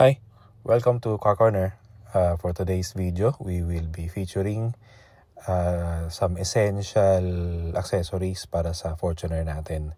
Hi, welcome to Car Corner. For today's video, we will be featuring some essential accessories para sa Fortuner natin.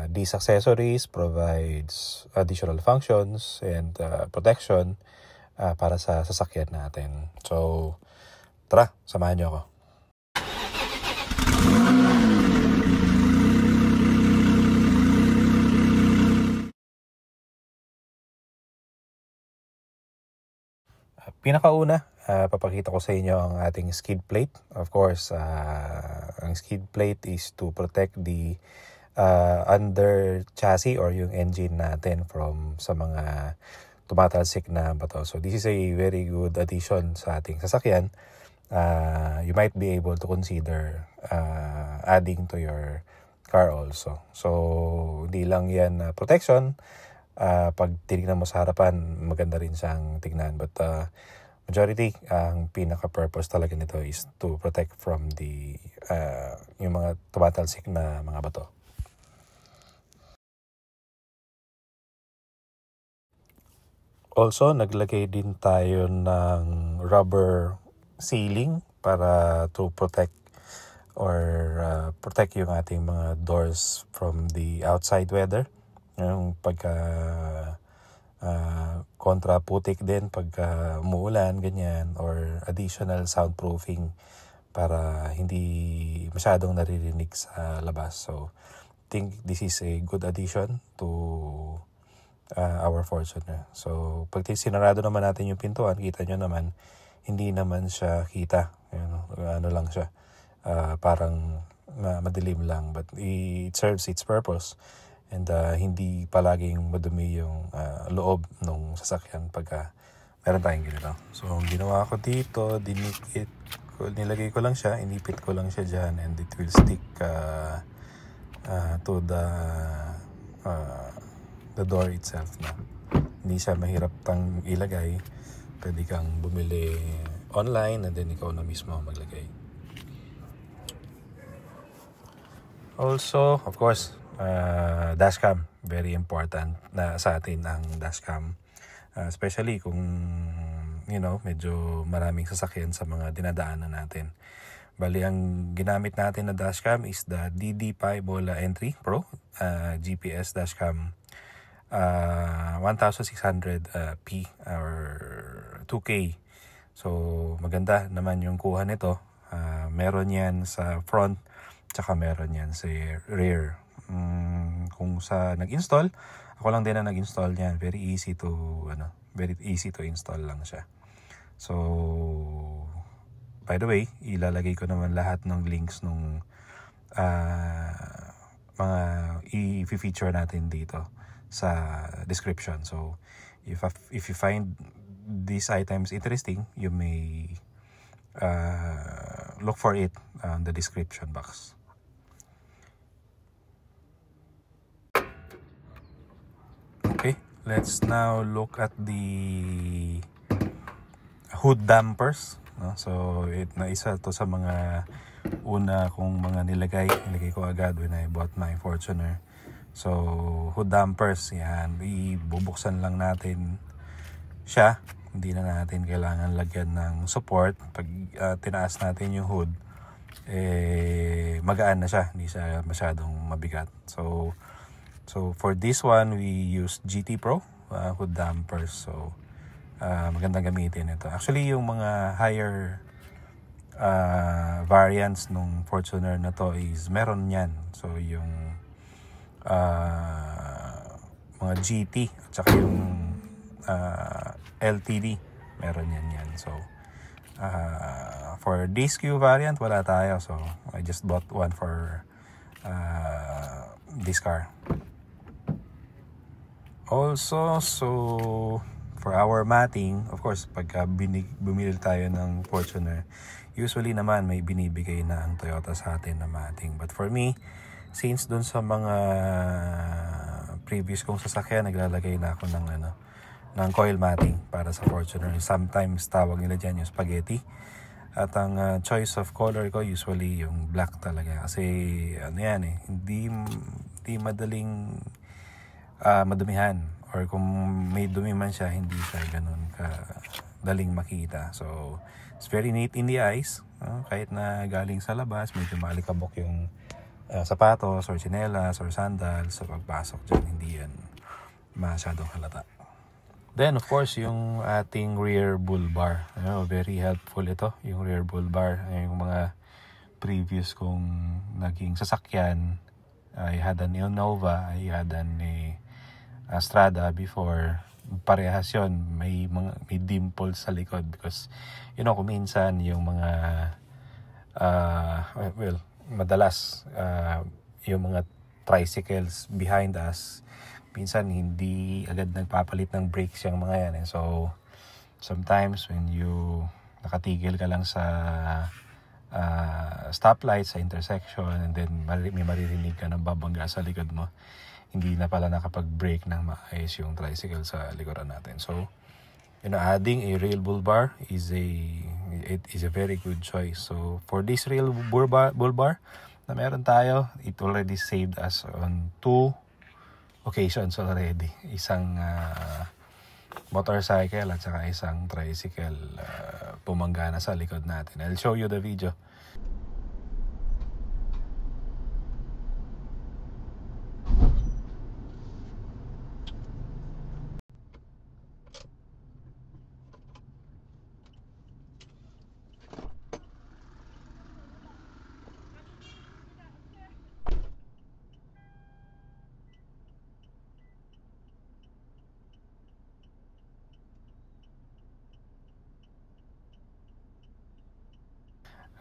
These accessories provides additional functions and protection para sa sasakyan natin. So, tara, samahan niyo ako. Pinakauna, papakita ko sa inyo ang ating skid plate. Of course, ang skid plate is to protect the under chassis or yung engine natin from sa mga tumatalsik na bato. So this is a very good addition sa ating sasakyan. You might be able to consider adding to your car also. So hindi lang yan protection. Pag tinignan mo sa harapan, maganda rin siyang tignan. But majority, ang pinaka-purpose talaga nito is to protect from the yung mga tumatalsik na mga bato. Also, naglagay din tayo ng rubber sealing para to protect or protect yung ating mga doors from the outside weather. Yung pagka kontra putik din pagka umuulan, ganyan, or additional soundproofing para hindi masyadong naririnig sa labas. So, I think this is a good addition to our Fortuner. So, pag sinarado naman natin yung pintuan, kita nyo naman, hindi naman siya kita. Ano lang siya, parang madilim lang. But it serves its purpose. And hindi palaging madumi yung loob ng sasakyan pagka meron tayong ganito. So, ang ginawa ko dito, nilagay ko lang siya, inipit ko lang siya dyan, and it will stick to the door itself na. Hindi siya mahirap tang ilagay. Pwede kang bumili online and then ikaw na mismo maglagay. Also, of course, dashcam, very important na sa atin ang dashcam, especially kung medyo maraming sasakyan sa mga dinadaanan natin. Bali, ang ginamit natin na dashcam is the DD5 Bola Entry Pro GPS dashcam, 1600p or 2K. So maganda naman yung kuha nito. Meron yan sa front, tsaka meron yan sa rear. Kung sa nag-install, ako lang din na nag-install niyan. Very easy to install lang siya. So, by the way, ilalagay ko naman lahat ng links nung mga i-feature natin dito sa description. So, if you find these items interesting, you may look for it on the description box. Okay, let's now look at the hood dampers. So, isa to sa mga una kong mga nilagay ko agad when I bought my Fortuner. So, hood dampers, yan, ibubuksan lang natin siya. Hindi na natin kailangan lagyan ng support. Pag tinaas natin yung hood, magaan na siya, hindi siya masyadong mabigat. So for this one, we use GT Pro hood dampers. So magandang gamitin ito. Actually, yung mga higher variants nung Fortuner na to is meron yan. So yung mga GT at saka yung LTD, meron yan. So for this Q variant, wala tayo. So I just bought one for this car. Also, so for our matting, of course, pagka bumili tayo ng Fortuner, usually naman may binibigay na ang Toyota sa atin na matting. But for me, since dun sa mga previous kong sasakyan, naglalagay na ako ng coil matting para sa Fortuner. Sometimes tawag nila dyan yung spaghetti. At ang choice of color ko usually yung black talaga. Kasi hindi madaling madumihan or kung may dumi man siya, hindi siya ganun daling makita. So it's very neat in the eyes. Kahit na galing sa labas, medyo maalikabok yung sapatos or tsinelas or sandals, sa pagpasok dyan, hindi yan masyadong halata. Then of course yung ating rear bull bar, very helpful ito, yung rear bull bar. Yung mga previous kong naging sasakyan, I had an Innova, I had an Strada before, parehas yun, may dimples sa likod because kung minsan yung mga madalas yung mga tricycles behind us, minsan hindi agad nagpapalit ng brakes yung mga yan. So sometimes when you nakatigil ka lang sa stoplight, sa intersection, and then may maririnig ka ng babangga sa likod mo, hindi na pala nakapag-brake ng maayos yung tricycle sa likuran natin. So adding a rail bull bar is a very good choice. So for this rail bull bar na meron tayo, it already saved us on 2 occasions already. Isang motorcycle at saka isang tricycle pumangga na sa likod natin. I'll show you the video.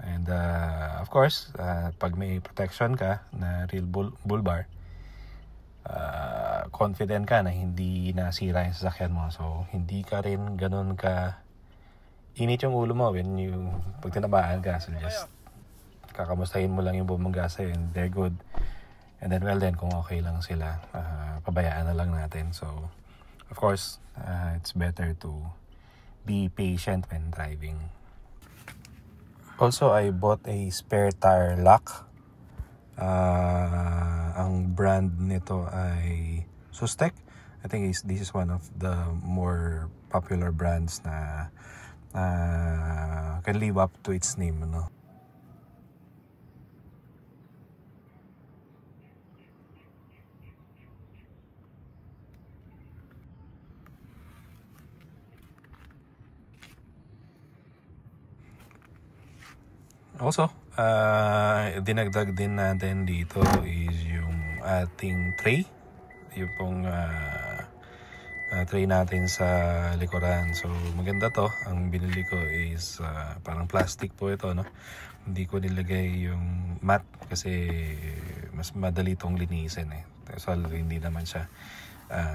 And of course, pag may protection ka na real bull bar, confident ka na hindi nasira yung sasakyan mo. So hindi ka rin ganun ka init yung ulo mo when pag tinamaan ka. So just kakamustahin mo lang yung bumangga sa'yo and they're good. And then kung okay lang sila, pabayaan na lang natin. So of course, it's better to be patient when driving. Also, I bought a spare tire lock. Ang brand nito ay Sustec. I think this is one of the more popular brands na can live up to its name, no? Also, dinagdag din natin dito is yung ating tray. Yung pong tray natin sa likuran. So maganda to. Ang binili ko is parang plastic po ito, no? Hindi ko nilagay yung mat kasi mas madali tong linisin eh. So hindi naman siya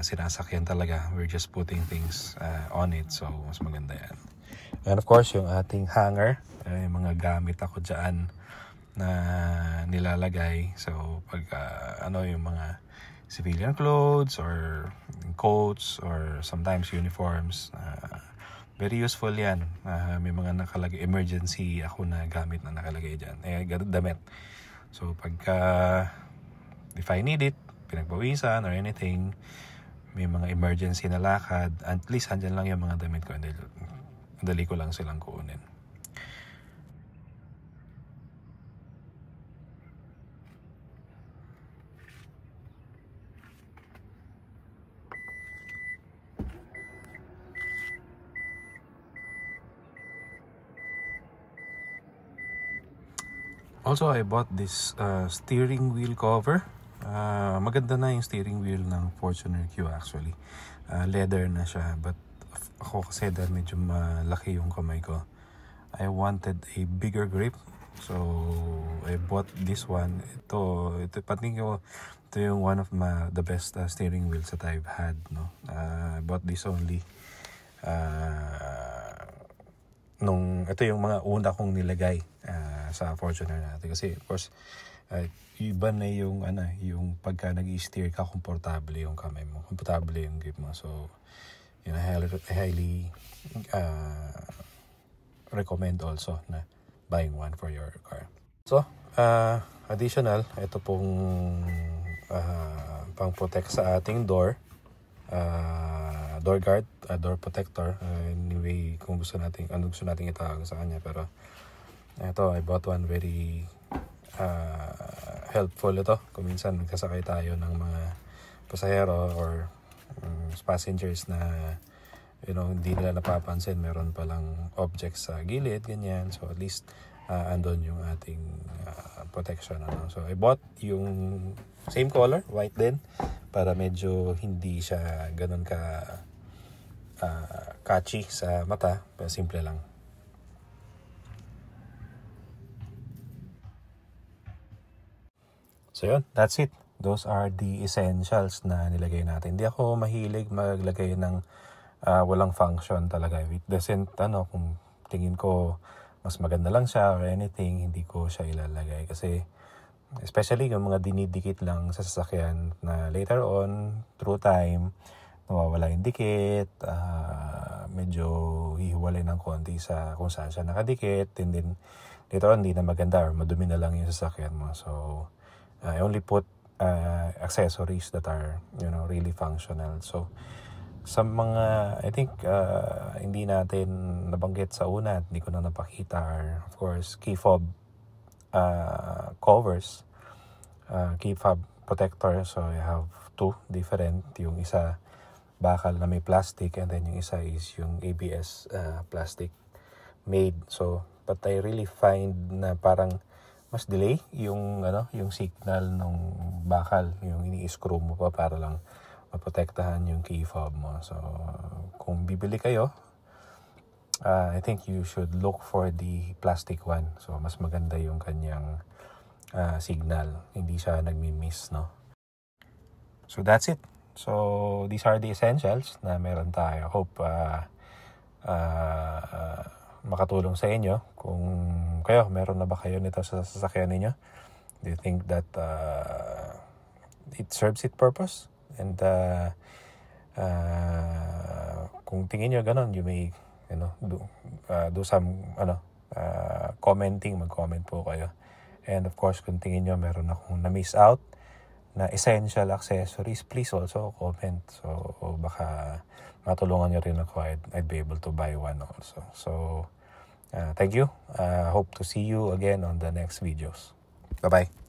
sinasakyan talaga. We're just putting things on it. So mas maganda yan. And of course, yung ating hanger, yung mga gamit ako dyan na nilalagay. So pag yung mga civilian clothes or coats or sometimes uniforms, very useful yan. May mga nakalagay, emergency ako na gamit na nakalagay dyan. Damit. So if I need it, pinagpawisan or anything, may mga emergency na lakad, at least andyan lang yung mga damit ko. Dali ko lang silang kuunin. Also, I bought this steering wheel cover. Maganda na yung steering wheel ng Fortuner Q actually. Leather na siya, but ako kasi dahil medyo malaki yung kamay ko, I wanted a bigger grip. So I bought this one. Ito patingin ko, ito yung one of the best steering wheels that I've had, no? I bought this only ito yung mga una kong nilagay sa Fortuner natin. Kasi of course, iba na yung yung pagka nag-i-steer ka, komportable yung kamay mo, komportable yung grip mo. So I highly recommend also na buying one for your car. So additional, ito pong pang-protect sa ating door. door guard, door protector. Anyway, kung gusto nating itawag sa kanya. Pero ito, I bought one. Very helpful ito. Kung minsan nagkasakay tayo ng mga pasahero or passengers na hindi nila napapansin, meron palang objects sa gilid, ganyan. So at least andon yung ating protection. So I bought yung same color, white din, para medyo hindi siya ganun ka catchy sa mata, pero simple lang. So yun, that's it. Those are the essentials na nilagay natin. Hindi ako mahilig maglagay ng walang function talaga. It doesn't, kung tingin ko mas maganda lang siya or anything, hindi ko siya ilalagay. Kasi especially yung mga dinidikit lang sa sasakyan na later on, through time, nawawala yung dikit, medyo hihiwalay ng konti sa kung saan siya nakadikit, and then later on, hindi na maganda or madumi na lang yung sasakyan mo. So, I only put accessories that are, really functional. So, sa mga, I think, hindi natin nabanggit sa una, hindi ko na napakita, are, of course, key fob covers, key fob protector. So, I have two different. Yung isa, bakal na may plastic, and then yung isa is yung ABS plastic made. So, but I really find na parang mas delay yung signal ng bakal, yung ini-screw mo pa para lang maprotektahan yung key fob mo. So, kung bibili kayo, I think you should look for the plastic one. So, mas maganda yung kanyang signal. Hindi siya nagmi-miss, no? So, that's it. So, these are the essentials na meron tayo. Hope makatulong sa inyo. Kung kayo, meron na ba kayo nito sa sasakyan ninyo? Do you think that it serves its purpose? And kung tingin nyo ganon, you may do some commenting, mag-comment po kayo. And of course, kung tingin nyo meron akong na-miss out na essential accessories, please also comment. So baka matulungan nyo rin ako. I'd be able to buy one also. So thank you. Hope to see you again on the next videos. Bye-bye.